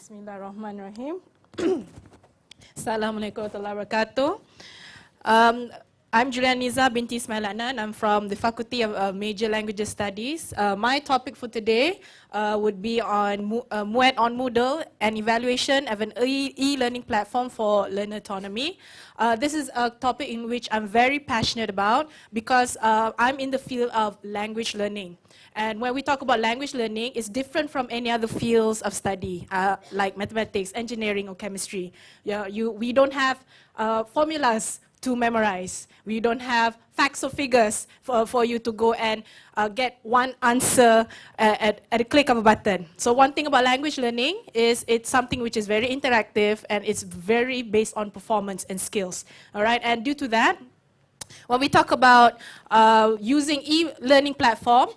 Bismillahirrahmanirrahim. Assalamualaikum warahmatullahi wabarakatuh. I'm Juliana Niza binti Ismail Adnan. I'm from the Fakulti of Major Languages Studies. My topic for today would be on MUET on Moodle and evaluation of an e-learning platform for learner autonomy. This is a topic in which I'm very passionate about because I'm in the field of language learning. And when we talk about language learning, it's different from any other fields of study, like mathematics, engineering, or chemistry. We don't have formulas to memorize. We don't have facts or figures for you to go and get one answer at a click of a button. So one thing about language learning is it's something which is very interactive and it's very based on performance and skills. All right, and due to that, when we talk about using e-learning platform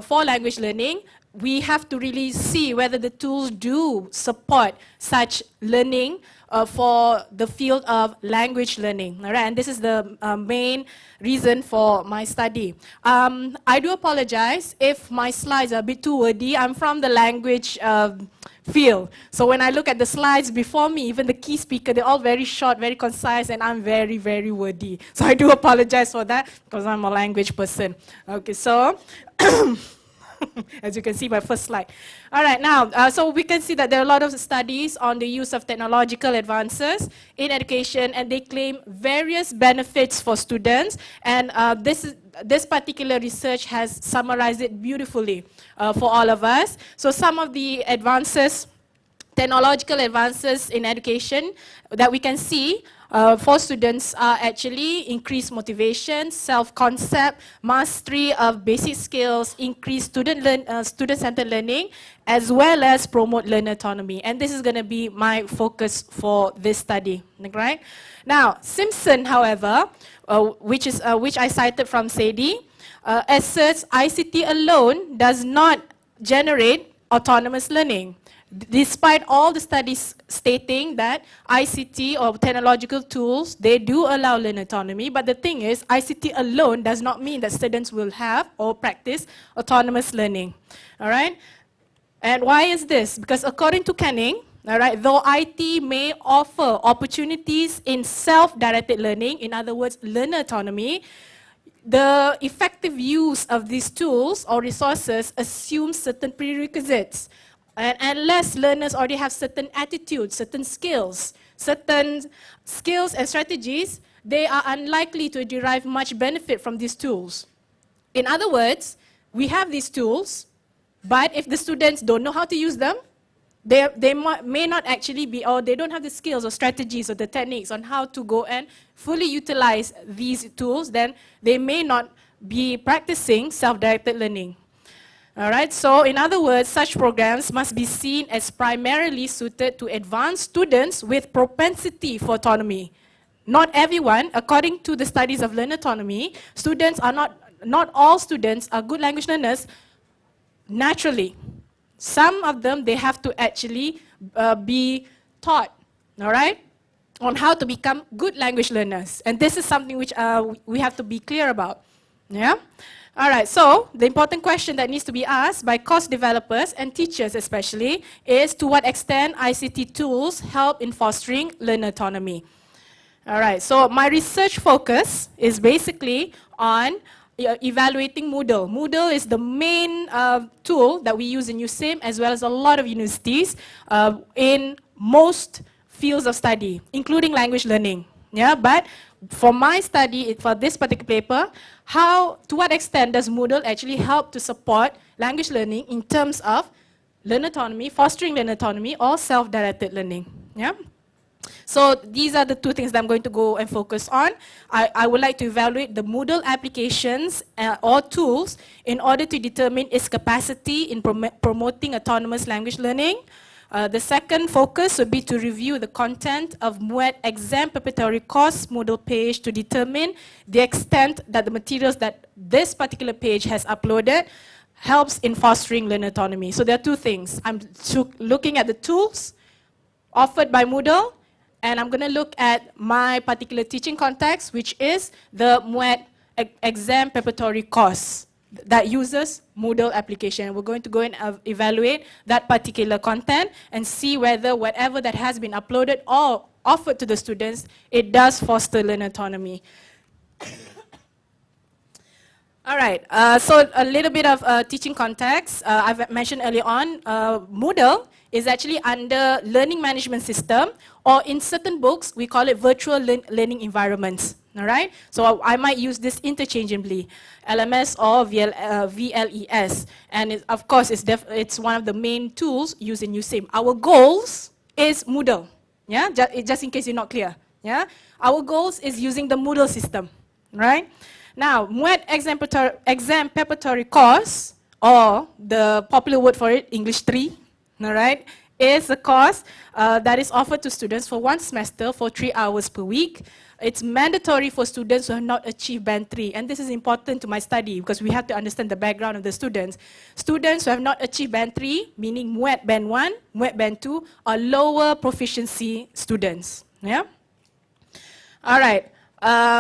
for language learning, we have to really see whether the tools do support such learning for the field of language learning. All right, and this is the main reason for my study. I do apologize if my slides are a bit too wordy. I'm from the language field. So when I look at the slides before me, even the key speaker, they're all very short, very concise, and I'm very, very wordy. So I do apologize for that because I'm a language person. Okay, so as you can see, my first slide. All right, now, so we can see that there are a lot of studies on the use of technological advances in education, and they claim various benefits for students. And this particular research has summarized it beautifully for all of us. So some of the advances, technological advances in education that we can see for students are actually increased motivation, self-concept, mastery of basic skills, increased student-centered learning, as well as promote learner autonomy. And this is going to be my focus for this study, right? Now, Simpson, however, which I cited from Sadie, asserts ICT alone does not generate autonomous learning. Despite all the studies stating that ICT or technological tools, they do allow learner autonomy, but the thing is, ICT alone does not mean that students will have or practice autonomous learning, all right? And why is this? Because according to Canning, all right, though IT may offer opportunities in self-directed learning, in other words, learner autonomy, the effective use of these tools or resources assumes certain prerequisites. And unless learners already have certain attitudes, certain skills and strategies, they are unlikely to derive much benefit from these tools. In other words, we have these tools, but if the students don't know how to use them, they may not actually be, or they don't have the skills or strategies or the techniques on how to go and fully utilize these tools, then they may not be practicing self-directed learning. All right, so in other words, such programs must be seen as primarily suited to advanced students with propensity for autonomy. Not everyone, according to the studies of learner autonomy, students are not all students are good language learners naturally. Some of them, they have to actually be taught, all right, on how to become good language learners. And this is something which we have to be clear about, yeah? All right, so the important question that needs to be asked by course developers and teachers especially is to what extent ICT tools help in fostering learner autonomy. All right, so my research focus is basically on evaluating Moodle. Moodle is the main tool that we use in USIM as well as a lot of universities in most fields of study, including language learning. Yeah, but for my study, for this particular paper, to what extent does Moodle actually help to support language learning in terms of learner autonomy, fostering learner autonomy, or self-directed learning? Yeah. So these are the two things that I'm going to go and focus on. I would like to evaluate the Moodle applications or tools in order to determine its capacity in promoting autonomous language learning. The second focus would be to review the content of MUET exam preparatory course Moodle page to determine the extent that the materials that this particular page has uploaded helps in fostering learner autonomy. So there are two things. I'm looking at the tools offered by Moodle, and I'm going to look at my particular teaching context, which is the MUET exam preparatory course. that uses Moodle application. We're going to go and evaluate that particular content and see whether whatever that has been uploaded or offered to the students, it does foster learner autonomy. All right, so a little bit of teaching context. I've mentioned earlier on, Moodle is actually under learning management system, or in certain books, we call it virtual learning environments. All right, so I might use this interchangeably, LMS or VLES, and of course, it's one of the main tools used in USIM. Our goals is Moodle, yeah, just in case you're not clear, yeah. Our goals is using the Moodle system, right? Now, MUET exam preparatory course, or the popular word for it, English 3, all right, is a course that is offered to students for 1 semester for 3 hours per week. It's mandatory for students who have not achieved band 3, and this is important to my study because we have to understand the background of the students. Students who have not achieved band 3, meaning MUET band 1, MUET band 2, are lower proficiency students, yeah? All right.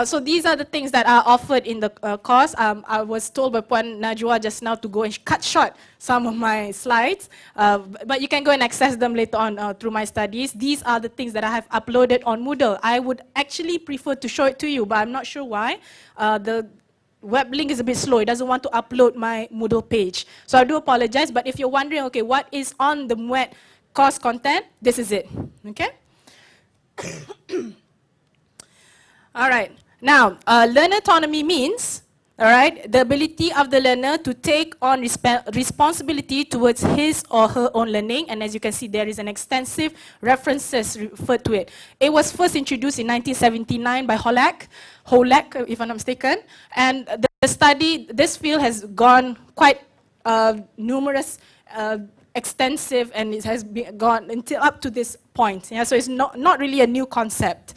So these are the things that are offered in the course. I was told by Puan Najwa just now to go and cut short some of my slides, but you can go and access them later on through my studies. These are the things that I have uploaded on Moodle. I would actually prefer to show it to you, but I'm not sure why. The web link is a bit slow. It doesn't want to upload my Moodle page. So I do apologize, but if you're wondering, okay, what is on the MUET course content, this is it, okay? All right, now, learner autonomy means, all right, the ability of the learner to take on responsibility towards his or her own learning, and as you can see, there is an extensive references referred to it. It was first introduced in 1979 by Holak, if I'm not mistaken, and the study, this field has gone quite numerous, extensive, and it has gone until up to this point, yeah, so it's not really a new concept.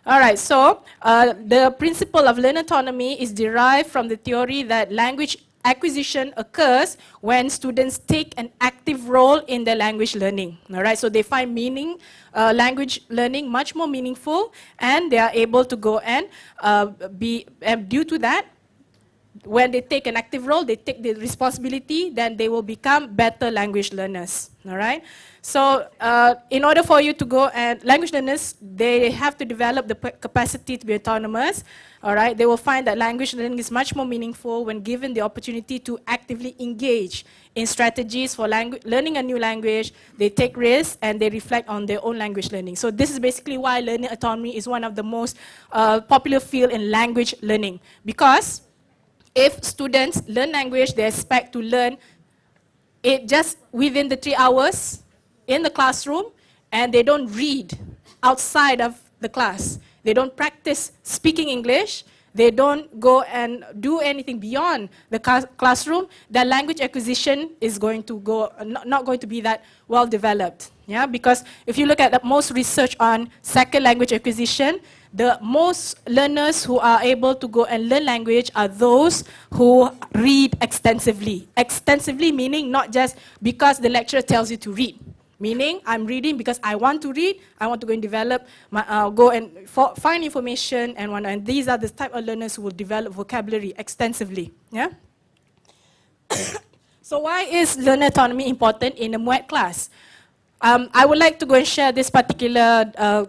All right, so the principle of learner autonomy is derived from the theory that language acquisition occurs when students take an active role in their language learning. All right, so they find language learning much more meaningful, and they are able to go and due to that, when they take an active role, they take the responsibility, then they will become better language learners, all right? So in order for you to go and, language learners, they have to develop the capacity to be autonomous, all right? They will find that language learning is much more meaningful when given the opportunity to actively engage in strategies for learning a new language. They take risks and they reflect on their own language learning. So this is basically why learning autonomy is one of the most popular field in language learning, because if students learn language, they expect to learn it just within the 3 hours in the classroom, and they don't read outside of the class. They don't practice speaking English. They don't go and do anything beyond the classroom. Their language acquisition is going to go, not going to be that well developed. Yeah, because if you look at the most research on second language acquisition, the most learners who are able to go and learn language are those who read extensively. Extensively meaning not just because the lecturer tells you to read. Meaning, I'm reading because I want to read, I want to go and develop, go and find information, and these are the type of learners who will develop vocabulary extensively. Yeah? So why is learner autonomy important in a MUET class? I would like to go and share this particular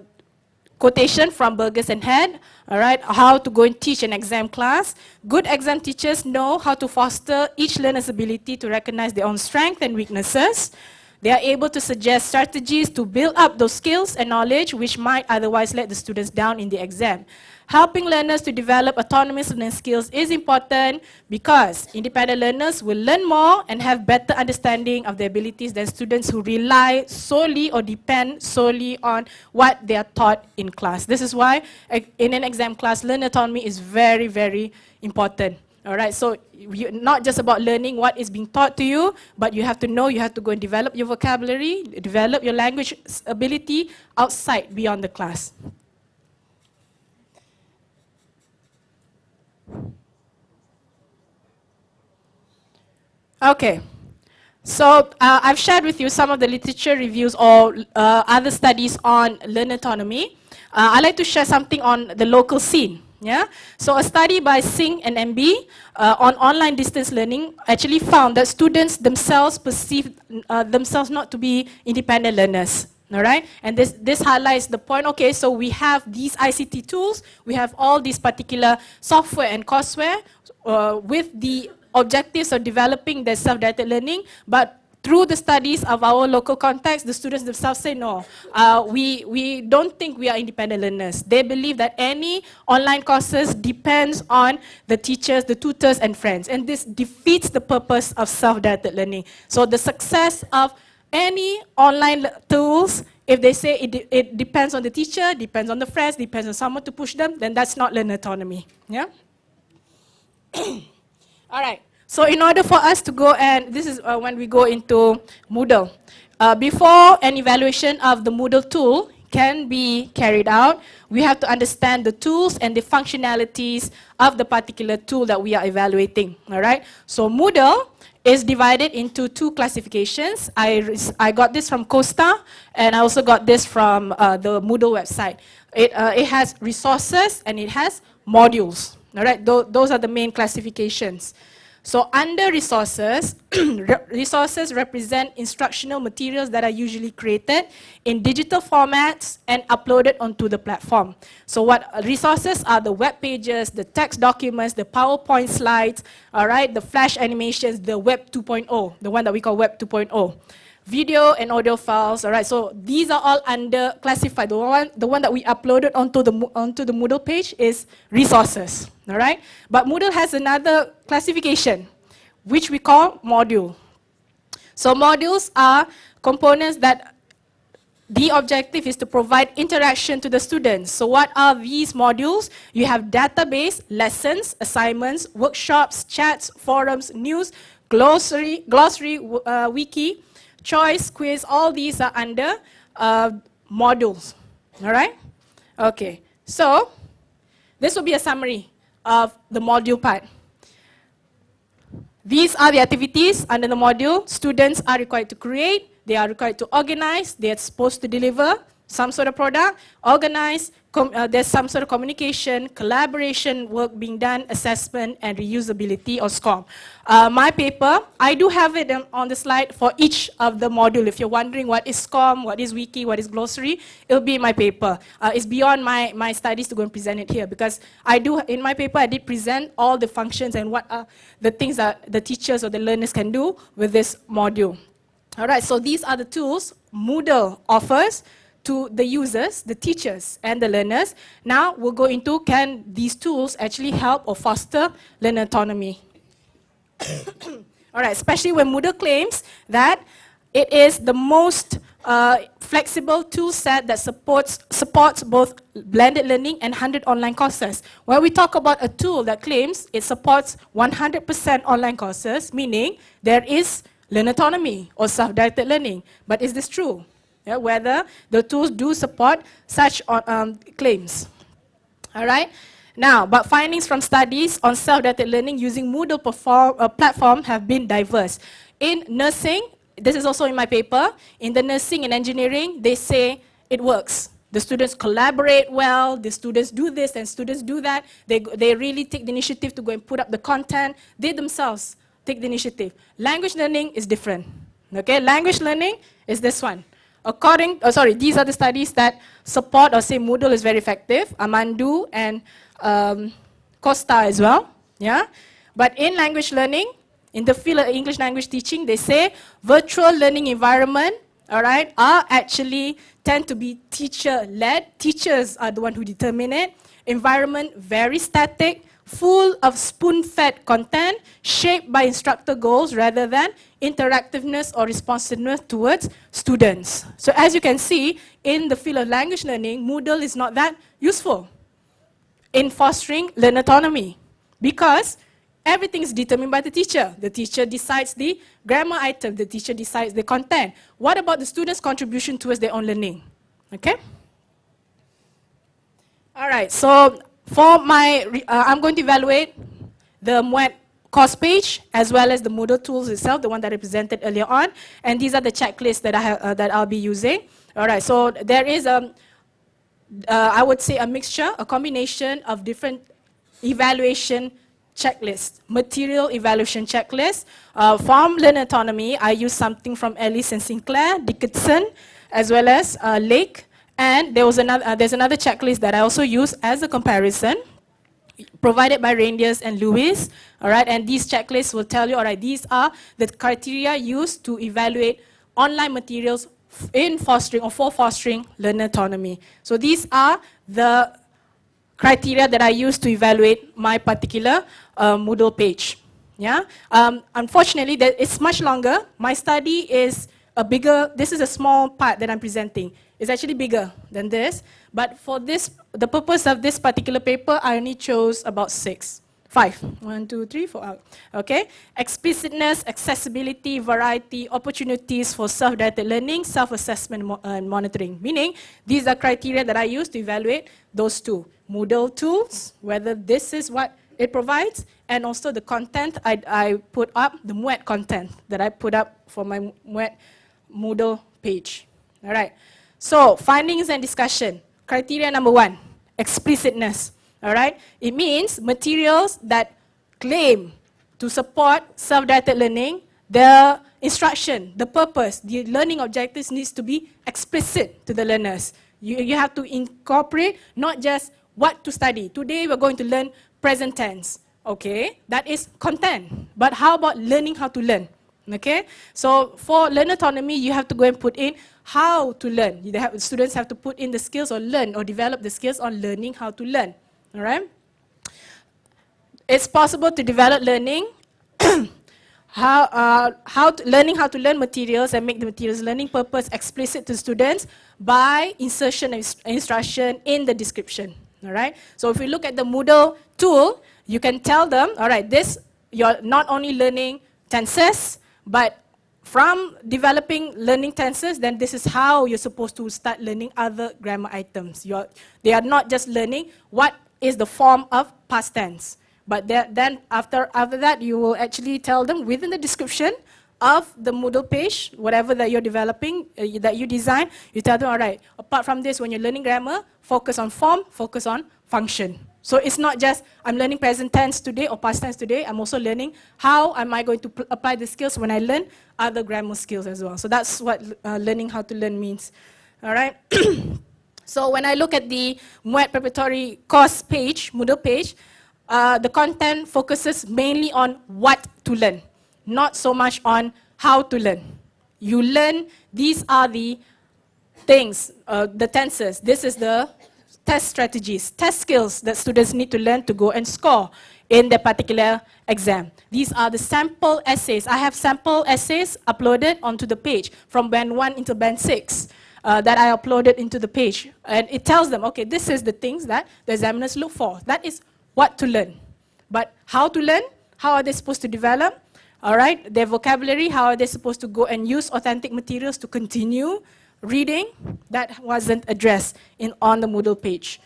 quotation from Burgess and Head, all right, how to go and teach an exam class. Good exam teachers know how to foster each learner's ability to recognize their own strengths and weaknesses. They are able to suggest strategies to build up those skills and knowledge which might otherwise let the students down in the exam. Helping learners to develop autonomous learning skills is important because independent learners will learn more and have better understanding of their abilities than students who rely solely or depend solely on what they are taught in class. This is why in an exam class, learner autonomy is very, very important. All right, so not just about learning what is being taught to you, but you have to know, you have to go and develop your vocabulary, develop your language ability outside, beyond the class. Okay, so I've shared with you some of the literature reviews or other studies on learner autonomy. I'd like to share something on the local scene. Yeah, so a study by Singh and MB on online distance learning actually found that students themselves perceive themselves not to be independent learners. All right, and this highlights the point. Okay, so we have these ICT tools, we have all these particular software and courseware with the objectives of developing their self-directed learning, but through the studies of our local context, the students themselves say no, we don't think we are independent learners. They believe that any online courses depends on the teachers, the tutors and friends, and this defeats the purpose of self-directed learning. So the success of any online tools, if they say it depends on the teacher, depends on the friends, depends on someone to push them, then that's not learner autonomy. Yeah? All right. So in order for us to go, and this is when we go into Moodle. Before an evaluation of the Moodle tool can be carried out, we have to understand the tools and the functionalities of the particular tool that we are evaluating. All right. So Moodle is divided into two classifications. I got this from Costa, and I also got this from the Moodle website. It has resources and it has modules. All right. Those are the main classifications. So under resources, resources represent instructional materials that are usually created in digital formats and uploaded onto the platform. So what resources are the web pages, the text documents, the PowerPoint slides, all right, the flash animations, the Web 2.0, the one that we call Web 2.0. Video and audio files, all right, so these are all under classified. The one that we uploaded onto the Moodle page is resources, all right? But Moodle has another classification, which we call module. So modules are components that the objective is to provide interaction to the students. So what are these modules? You have database, lessons, assignments, workshops, chats, forums, news, glossary, wiki, choice, quiz, all these are under modules, all right? Okay, so this will be a summary of the module part. These are the activities under the module. Students are required to create, they are required to organize, they are supposed to deliver some sort of product, organize, there's some sort of communication, collaboration work being done, assessment, and reusability or SCORM. My paper, I do have it on the slide for each of the module. If you're wondering what is SCORM, what is wiki, what is glossary, it'll be in my paper. It's beyond my studies to go and present it here, because in my paper, I did present all the functions and what are the things that the teachers or the learners can do with this module. All right, so these are the tools Moodle offers to the users, the teachers, and the learners. Now we'll go into, can these tools actually help or foster learner autonomy? All right, especially when Moodle claims that it is the most flexible tool set that supports both blended learning and 100 online courses. When we talk about a tool that claims it supports 100% online courses, meaning there is learner autonomy or self-directed learning. But is this true? Yeah, whether the tools do support such claims. All right. Now, but findings from studies on self-directed learning using Moodle platform have been diverse. In nursing, this is also in my paper, in the nursing and engineering, they say it works. The students collaborate well, the students do this and students do that. They really take the initiative to go and put up the content. They themselves take the initiative. Language learning is different. Okay, language learning is this one. These are the studies that support or say Moodle is very effective. Amandu and Costa as well. Yeah, but in language learning, in the field of English language teaching, they say virtual learning environment, all right, are actually tend to be teacher-led. Teachers are the one who determine it. Environment very static, full of spoon-fed content, shaped by instructor goals rather than interactiveness or responsiveness towards students. So as you can see, in the field of language learning, Moodle is not that useful in fostering learner autonomy, because everything is determined by the teacher. The teacher decides the grammar item, the teacher decides the content. What about the students' contribution towards their own learning? Okay? All right, so for my, I'm going to evaluate the MUET course page as well as the Moodle tools itself, the one that I presented earlier on. And these are the checklists that I'll be using. All right, so there is I would say a mixture, a combination of different evaluation checklists, material evaluation checklists. From Learn Autonomy, I use something from Ellis and Sinclair, Dickinson, as well as Lake. And there's another checklist that I also use as a comparison, provided by Reindeers and Lewis. All right, and these checklists will tell you, all right, these are the criteria used to evaluate online materials in fostering or for fostering learner autonomy. So these are the criteria that I use to evaluate my particular Moodle page. Yeah. Unfortunately, it's much longer. My study is a bigger. This is a small part that I'm presenting. It's actually bigger than this. But for this, the purpose of this particular paper, I only chose about 5. 1, 2, 3, 4. Okay. Explicitness, accessibility, variety, opportunities for self-directed learning, self-assessment, and monitoring. Meaning, these are criteria that I use to evaluate those two. Moodle tools, whether this is what it provides, and also the content I put up, the MUET content that I put up for my MUET Moodle page. All right. So, findings and discussion. Criteria number 1, explicitness. All right. It means materials that claim to support self-directed learning, the instruction, the purpose, the learning objectives needs to be explicit to the learners. You have to incorporate not just what to study. Today we're going to learn present tense. Okay, that is content. But how about learning how to learn? Okay, so for learner autonomy, you have to go and put in how to learn. Students have to put in the skills or learn or develop the skills on learning how to learn. All right. It's possible to develop learning, learning how to learn materials and make the materials learning purpose explicit to students by insertion of instruction in the description. All right. So if we look at the Moodle tool, you can tell them, all right, you're not only learning tenses, but from developing learning tenses, then this is how you're supposed to start learning other grammar items. They are not just learning what is the form of past tense. But then after that, you will actually tell them within the description of the Moodle page, whatever that you're developing, that you design, you tell them, all right, apart from this, when you're learning grammar, focus on form, focus on function. So it's not just, I'm learning present tense today or past tense today, I'm also learning how am I going to apply the skills when I learn other grammar skills as well. So that's what learning how to learn means. All right. So when I look at the MUET preparatory course page, Moodle page, the content focuses mainly on what to learn, not so much on how to learn. You learn, these are the things, the tenses. This is the test strategies, test skills that students need to learn to go and score in their particular exam. These are the sample essays. I have sample essays uploaded onto the page from band 1 into band 6. That I uploaded into the page. And it tells them, okay, this is the things that the examiners look for. That is what to learn. But how to learn? How are they supposed to develop? All right, their vocabulary, how are they supposed to go and use authentic materials to continue reading? That wasn't addressed on the Moodle page.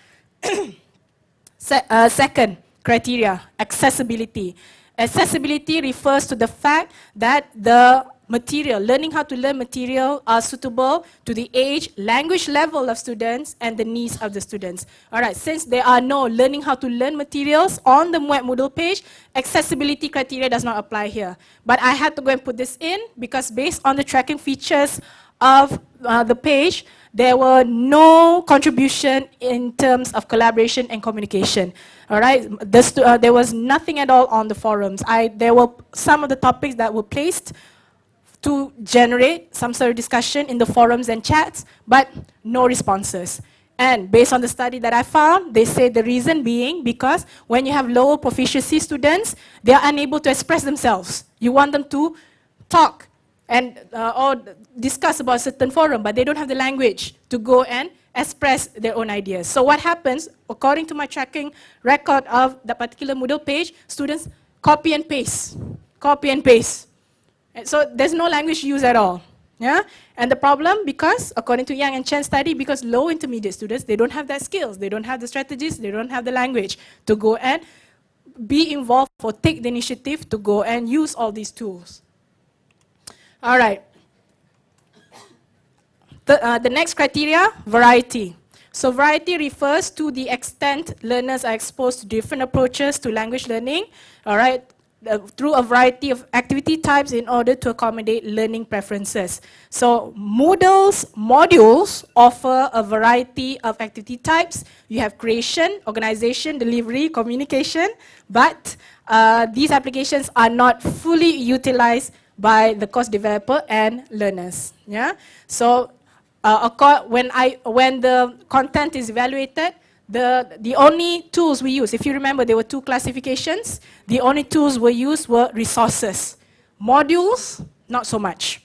Second criteria, accessibility. Accessibility refers to the fact that the material, learning how to learn material are suitable to the age, language level of students and the needs of the students. All right, since there are no learning how to learn materials on the MUET Moodle page, accessibility criteria does not apply here. But I had to go and put this in because based on the tracking features of the page, there were no contribution in terms of collaboration and communication. All right, there was nothing at all on the forums. There were some of the topics that were placed to generate some sort of discussion in the forums and chats, but no responses. And based on the study that I found, they say the reason being because when you have lower proficiency students, they are unable to express themselves. You want them to talk and or discuss about a certain forum, but they don't have the language to go and express their own ideas. So what happens, according to my tracking record of the particular Moodle page, students copy and paste, copy and paste. And so there's no language used at all. Yeah? And the problem, because according to Yang and Chen's study, because low intermediate students, they don't have that skills, they don't have the strategies, they don't have the language to go and be involved or take the initiative to go and use all these tools. All right. The next criteria, variety. So variety refers to the extent learners are exposed to different approaches to language learning, all right, through a variety of activity types in order to accommodate learning preferences. So Moodle's modules offer a variety of activity types. You have creation, organization, delivery, communication, but these applications are not fully utilized by the course developer and learners. Yeah. So when the content is evaluated, the only tools we use, if you remember, there were two classifications. The only tools we used were resources. Modules, not so much.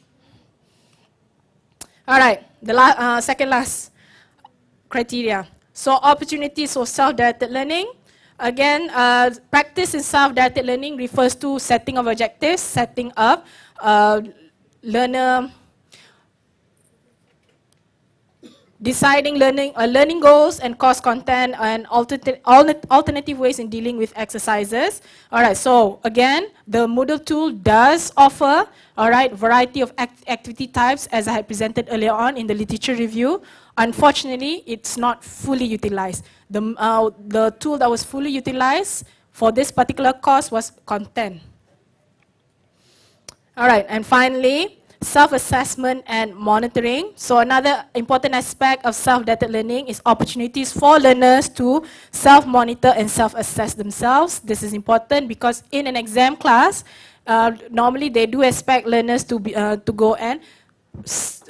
All right, the second last criteria. So opportunities for self-directed learning. Again, practice in self-directed learning refers to setting of objectives, setting up learner, deciding learning goals and course content and alternative ways in dealing with exercises. All right, so again, the Moodle tool does offer, all right, variety of activity types as I had presented earlier on in the literature review. Unfortunately, it's not fully utilized. The tool that was fully utilized for this particular course was content. All right, and finally, self-assessment and monitoring. So another important aspect of self-directed learning is opportunities for learners to self-monitor and self-assess themselves. This is important because in an exam class, normally they do expect learners to go and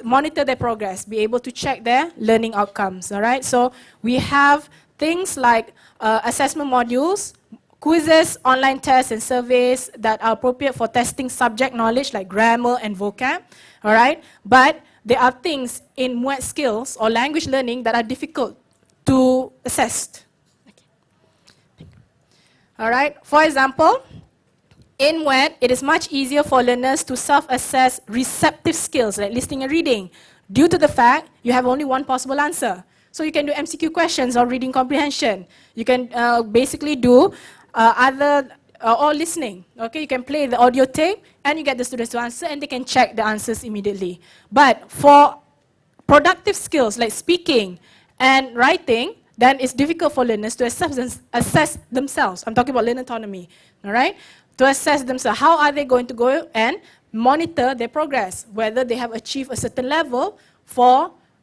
monitor their progress, be able to check their learning outcomes. All right, so we have things like assessment modules, quizzes, online tests, and surveys that are appropriate for testing subject knowledge like grammar and vocab, all right? But there are things in MUET skills or language learning that are difficult to assess. Okay. All right, for example, in MUET, it is much easier for learners to self-assess receptive skills like listening and reading due to the fact you have only one possible answer. So you can do MCQ questions or reading comprehension. You can basically do or listening. Okay, you can play the audio tape and you get the students to answer and they can check the answers immediately. But for productive skills like speaking and writing, then it's difficult for learners to assess themselves. I'm talking about learner autonomy, all right? To assess themselves, how are they going to go and monitor their progress, whether they have achieved a certain level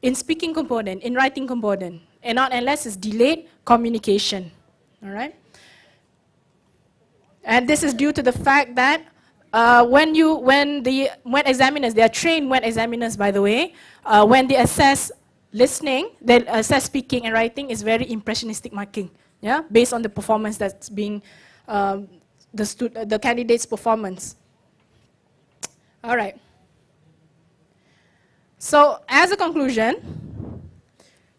in speaking component, in writing component, and not unless it's delayed communication, all right? And this is due to the fact that when the MUET examiners, they are trained MUET examiners by the way, when they assess listening, they assess speaking and writing is very impressionistic marking, yeah, based on the performance that's been, the candidate's performance. All right. So as a conclusion,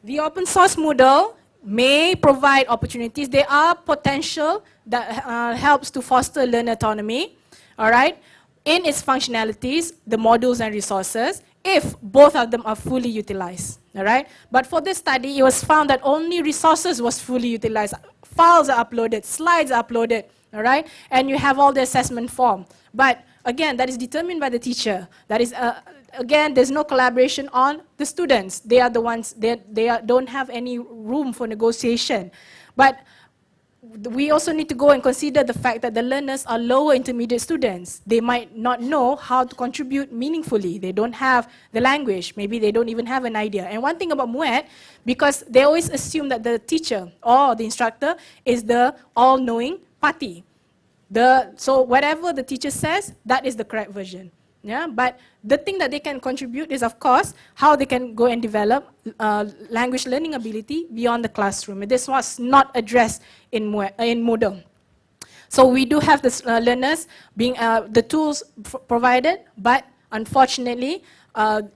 the open source Moodle may provide opportunities. There are potential that helps to foster learner autonomy, all right, in its functionalities, the modules and resources, if both of them are fully utilized, all right? But for this study, it was found that only resources was fully utilized. Files are uploaded, slides are uploaded, all right? And you have all the assessment form. But again, that is determined by the teacher. That is, again, there's no collaboration on the students. They are the ones, don't have any room for negotiation. But we also need to go and consider the fact that the learners are lower intermediate students. They might not know how to contribute meaningfully. They don't have the language. Maybe they don't even have an idea. And one thing about MUET, because they always assume that the teacher or the instructor is the all-knowing party. So whatever the teacher says, that is the correct version. Yeah, but the thing that they can contribute is, of course, how they can go and develop language learning ability beyond the classroom. And this was not addressed in Moodle. So we do have the learners being the tools provided, but unfortunately,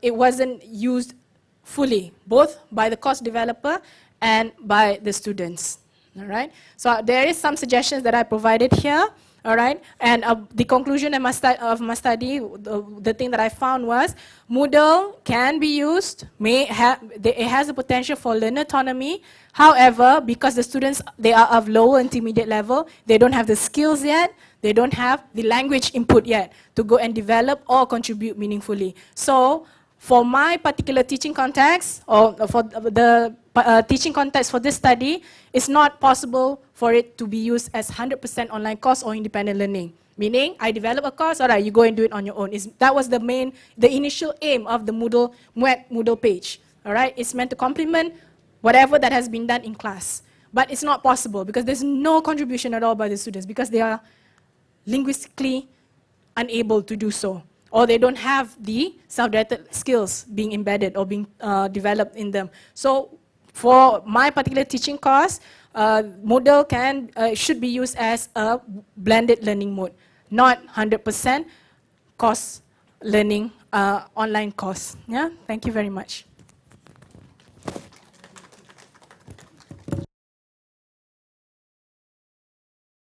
it wasn't used fully, both by the course developer and by the students. All right. So there is some suggestions that I provided here. All right, and the conclusion of my study, the thing that I found was Moodle can be used, it has the potential for learner autonomy. However, because the students, they are of lower intermediate level, they don't have the skills yet, they don't have the language input yet to go and develop or contribute meaningfully. So for my particular teaching context, or for the teaching context for this study, it's not possible for it to be used as 100% online course or independent learning. Meaning, I develop a course, all right, you go and do it on your own. That was the initial aim of the MUET Moodle page. All right, it's meant to complement whatever that has been done in class. But it's not possible because there's no contribution at all by the students because they are linguistically unable to do so, or they don't have the self-directed skills being embedded or being developed in them. So for my particular teaching course, Moodle should be used as a blended learning mode, not 100% course learning online course. Yeah, thank you very much.